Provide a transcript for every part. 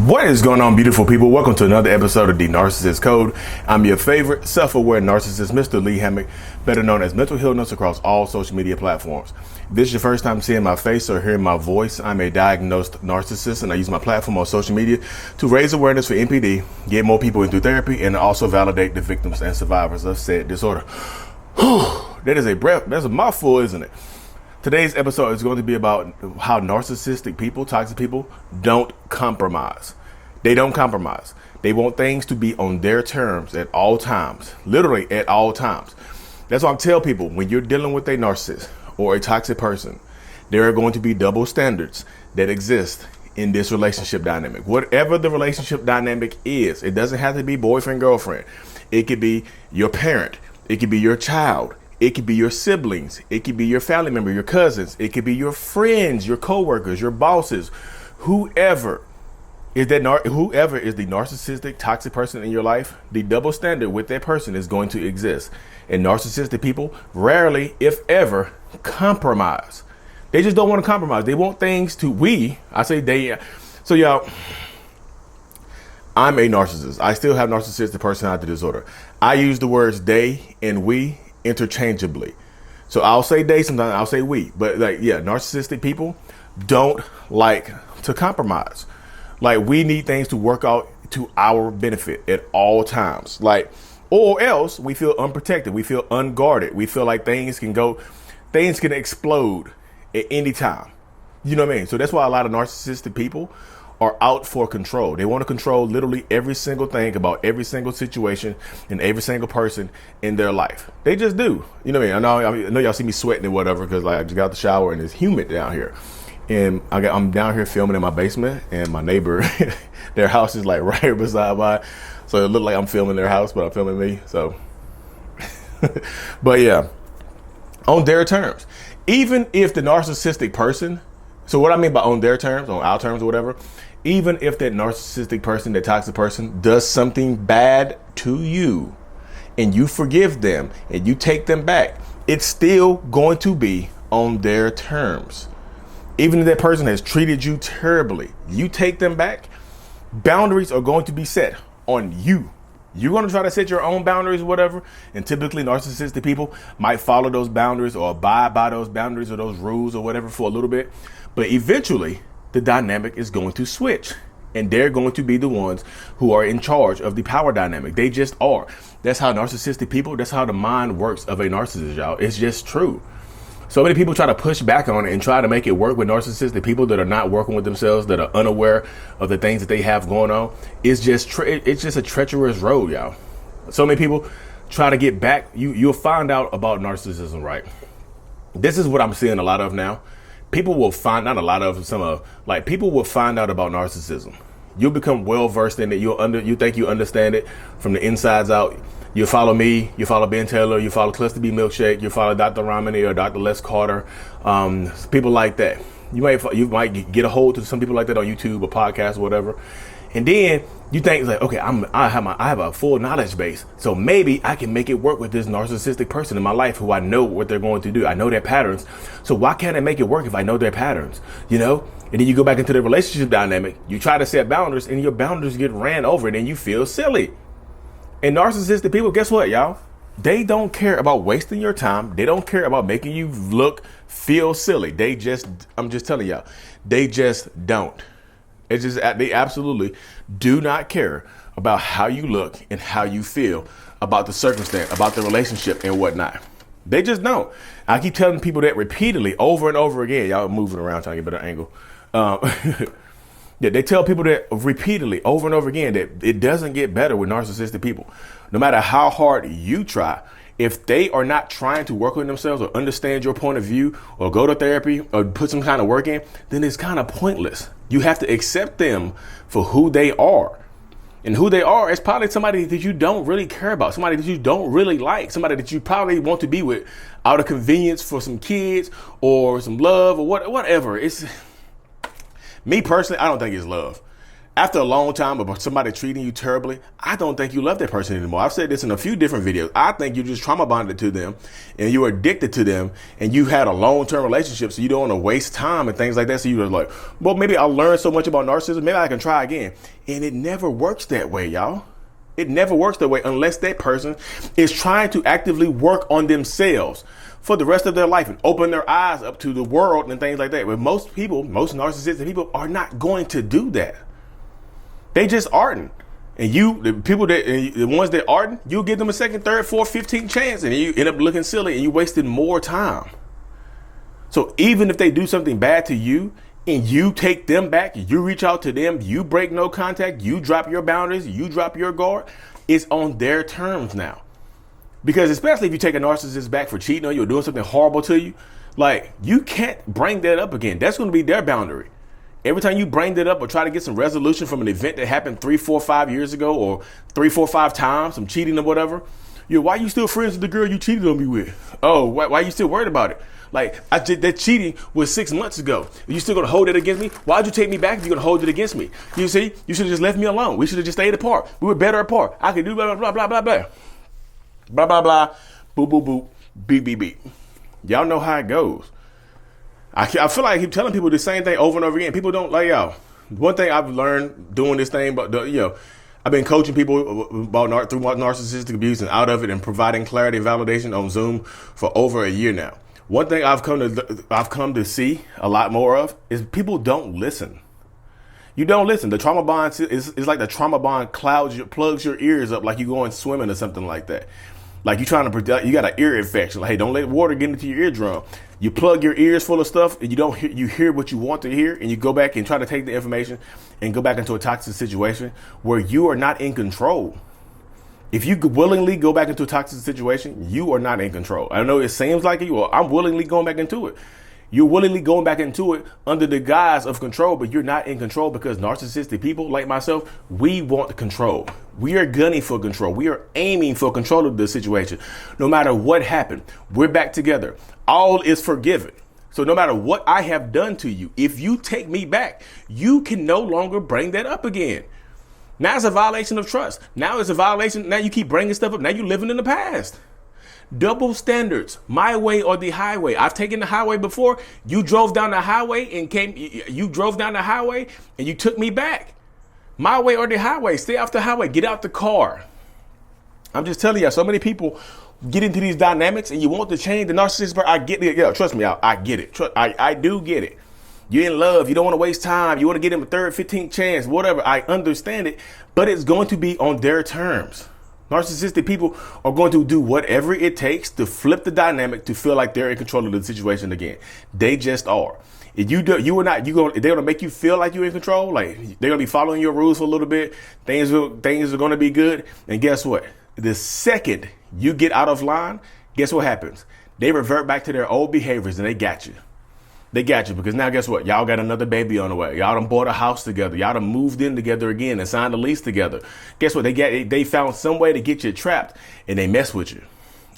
What is going on, beautiful people? Welcome to another episode of the Narcissist Code. I'm your favorite self-aware narcissist, Mr. Lee Hammock, better known as Mental Healness across all social media platforms. If this is your first time seeing my face or hearing my voice, I'm a diagnosed narcissist, and I use my platform on social media to raise awareness for NPD, get more people into therapy, and also validate the victims and survivors of said disorder. That's a mouthful, isn't it? Today's episode is going to be about how narcissistic people, toxic people, don't compromise. They don't compromise. They want things to be on their terms at all times, literally at all times. That's why I tell people, when you're dealing with a narcissist or a toxic person, there are going to be double standards that exist in this relationship dynamic. Whatever the relationship dynamic is, it doesn't have to be boyfriend, girlfriend. It could be your parent. It could be your child. It could be your siblings. It could be your family member, your cousins. It could be your friends, your coworkers, your bosses, whoever is the narcissistic, toxic person in your life. The double standard with that person is going to exist. And narcissistic people rarely, if ever, compromise. They just don't want to compromise. They want things to So y'all, I'm a narcissist. I still have narcissistic personality disorder. I use the words they and we interchangeably. So I'll say they, sometimes I'll say we, but narcissistic people don't like to compromise. Like, we need things to work out to our benefit at all times. Or else we feel unprotected. We feel unguarded. We feel like things can explode at any time. You know what I mean? So that's why a lot of narcissistic people are out for control. They want to control literally every single thing about every single situation and every single person in their life. They just do. You know what I mean? I know y'all see me sweating and whatever because I just got out the shower and it's humid down here. And I'm down here filming in my basement, and my neighbor, their house is right beside mine. So it looked like I'm filming their house, but I'm filming me. So, but yeah, on their terms. Even if the narcissistic person, so what I mean by on their terms, on our terms or whatever, even if that narcissistic person, that toxic person does something bad to you and you forgive them and you take them back, it's still going to be on their terms. Even if that person has treated you terribly, you take them back, boundaries are going to be set on you. You're going to try to set your own boundaries or whatever. And typically narcissistic people might follow those boundaries or abide by those boundaries or those rules or whatever for a little bit. But eventually the dynamic is going to switch, and they're going to be the ones who are in charge of the power dynamic. They just are. That's how narcissistic people, that's how the mind works of a narcissist, y'all. It's just true. So many people try to push back on it and try to make it work with narcissistic people that are not working with themselves, that are unaware of the things that they have going on. It's just a treacherous road, y'all. So many people try to get back. You'll find out about narcissism, right? This is what I'm seeing a lot of now. People will find out people will find out about narcissism. You'll become well versed in it. You think you understand it from the insides out. You follow me, you follow Ben Taylor, you follow Cluster B Milkshake, you follow Dr. Romney or Dr. Les Carter, people like that. You might get a hold to some people like that on YouTube or podcast or whatever. And then you think okay, I have a full knowledge base, so maybe I can make it work with this narcissistic person in my life who I know what they're going to do. I know their patterns. So why can't I make it work if I know their patterns? You know? And then you go back into the relationship dynamic. You try to set boundaries and your boundaries get ran over, and then you feel silly. And narcissistic people, guess what, y'all? They don't care about wasting your time. They don't care about making you feel silly. I'm just telling y'all, they just don't. They absolutely do not care about how you look and how you feel about the circumstance, about the relationship and whatnot. They just don't. I keep telling people that repeatedly over and over again. Y'all moving around trying to get a better angle. Yeah, they tell people that repeatedly over and over again that it doesn't get better with narcissistic people. No matter how hard you try, if they are not trying to work with themselves or understand your point of view or go to therapy or put some kind of work in, then it's kind of pointless. You have to accept them for who they are. And who they are is probably somebody that you don't really care about, somebody that you don't really like, somebody that you probably want to be with out of convenience for some kids or some love or whatever. It's me personally, I don't think it's love. After a long time of somebody treating you terribly, I don't think you love that person anymore. I've said this in a few different videos. I think you're just trauma bonded to them and you're addicted to them and you've had a long-term relationship, so you don't want to waste time and things like that. So you're like, well, maybe I learned so much about narcissism, maybe I can try again. And it never works that way, y'all. It never works that way unless that person is trying to actively work on themselves for the rest of their life and open their eyes up to the world and things like that. But most people, most narcissistic people are not going to do that. They just aren't. And the ones that aren't, you'll give them a second, third, fourth, 15th chance and you end up looking silly and you wasted more time. So even if they do something bad to you and you take them back, you reach out to them, you break no contact, you drop your boundaries, you drop your guard, it's on their terms now. Because especially if you take a narcissist back for cheating on you or doing something horrible to you, like you can't bring that up again. That's going to be their boundary. Every time you bring that up or try to get some resolution from an event that happened 3, 4, 5 years ago or 3, 4, 5 times, some cheating or whatever, why you still friends with the girl you cheated on me with? Oh, why you still worried about it? Like, that cheating was 6 months ago. You still gonna hold it against me? Why'd you take me back if you're gonna hold it against me? You see, you should have just left me alone. We should have just stayed apart. We were better apart. I could do blah, blah, blah, blah, blah. Blah, blah, blah. Boop, boop, boop. Beep, beep, beep. Y'all know how it goes. I feel like I keep telling people the same thing over and over again. People don't like, y'all. One thing I've learned doing this thing, but I've been coaching people about through narcissistic abuse and out of it and providing clarity and validation on Zoom for over a year now. One thing I've come to see a lot more of is people don't listen. You don't listen. The trauma bond is like the trauma bond plugs your ears up like you going swimming or something like that. Like you trying to protect, you got an ear infection. Like, hey, don't let water get into your eardrum. You plug your ears full of stuff and you hear what you want to hear and you go back and try to take the information and go back into a toxic situation where you are not in control. If you could willingly go back into a toxic situation, you are not in control. I know it seems like it. Well, I'm willingly going back into it. You're willingly going back into it under the guise of control, but you're not in control because narcissistic people like myself, we want control. We are gunning for control. We are aiming for control of the situation. No matter what happened, we're back together. All is forgiven. So no matter what I have done to you, if you take me back, you can no longer bring that up again. Now it's a violation of trust. Now it's a violation. Now you keep bringing stuff up. Now you're living in the past. Double standards, my way or the highway. I've taken the highway before. You drove down the highway and you drove down the highway and you took me back. My way or the highway. Stay off the highway. Get out the car. I'm just telling you, so many people get into these dynamics and you want to change the narcissist. I get it. Yeah, trust me, I get it. I do get it. You're in love. You don't want to waste time. You want to get him a third, 15th chance, whatever. I understand it, but it's going to be on their terms. Narcissistic people are going to do whatever it takes to flip the dynamic to feel like they're in control of the situation again. They just are. If you are not, they're going to make you feel like you're in control. Like they're going to be following your rules for a little bit. Things are going to be good. And guess what? The second you get out of line, guess what happens? They revert back to their old behaviors and they got you. They got you because now guess what? Y'all got another baby on the way. Y'all done bought a house together. Y'all done moved in together again and signed a lease together. Guess what? They found some way to get you trapped and they mess with you.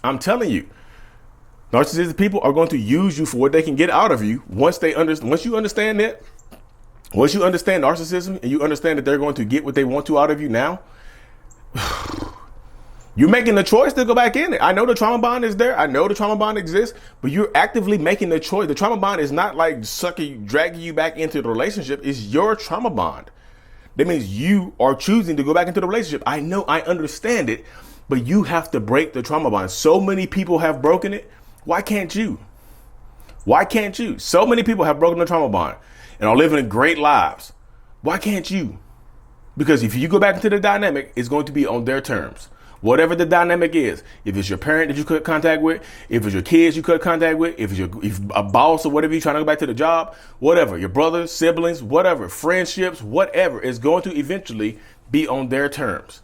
I'm telling you, narcissistic people are going to use you for what they can get out of you once you understand that. Once you understand narcissism and you understand that they're going to get what they want to out of you now, you're making the choice to go back in it. I know the trauma bond is there. I know the trauma bond exists, but you're actively making the choice. The trauma bond is not like dragging you back into the relationship. It's your trauma bond. That means you are choosing to go back into the relationship. I know, I understand it, but you have to break the trauma bond. So many people have broken it. Why can't you? Why can't you? So many people have broken the trauma bond and are living great lives. Why can't you? Because if you go back into the dynamic, it's going to be on their terms. Whatever the dynamic is, if it's your parent that you cut contact with, if it's your kids you cut contact with, if a boss or whatever you're trying to go back to the job, whatever, your brothers, siblings, whatever, friendships, whatever, is going to eventually be on their terms.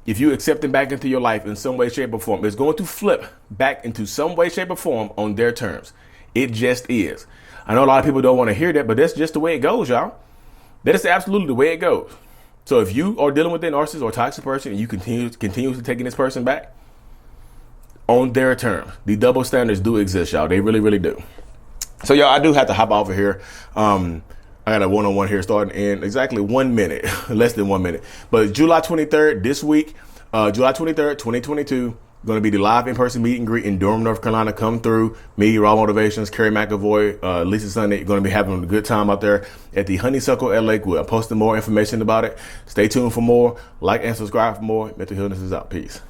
If you accept them back into your life in some way, shape, or form, it's going to flip back into some way, shape, or form on their terms. It just is. I know a lot of people don't want to hear that, but that's just the way it goes, y'all. That is absolutely the way it goes. So if you are dealing with a narcissist or toxic person and you continuously taking this person back on their terms, the double standards do exist, y'all. They really, really do. So y'all, I do have to hop over here. I got a one-on-one here starting in exactly 1 minute, less than 1 minute. But July 23rd, this week, July 23rd, 2022, going to be the live in-person meet and greet in Durham, North Carolina. Come through. Me, Raw Motivations, Kerry McAvoy, Lisa Sunday. Going to be having a good time out there at the Honeysuckle at Lakewood. I'm posting more information about it. Stay tuned for more. Like and subscribe for more. Mental Healness is out. Peace.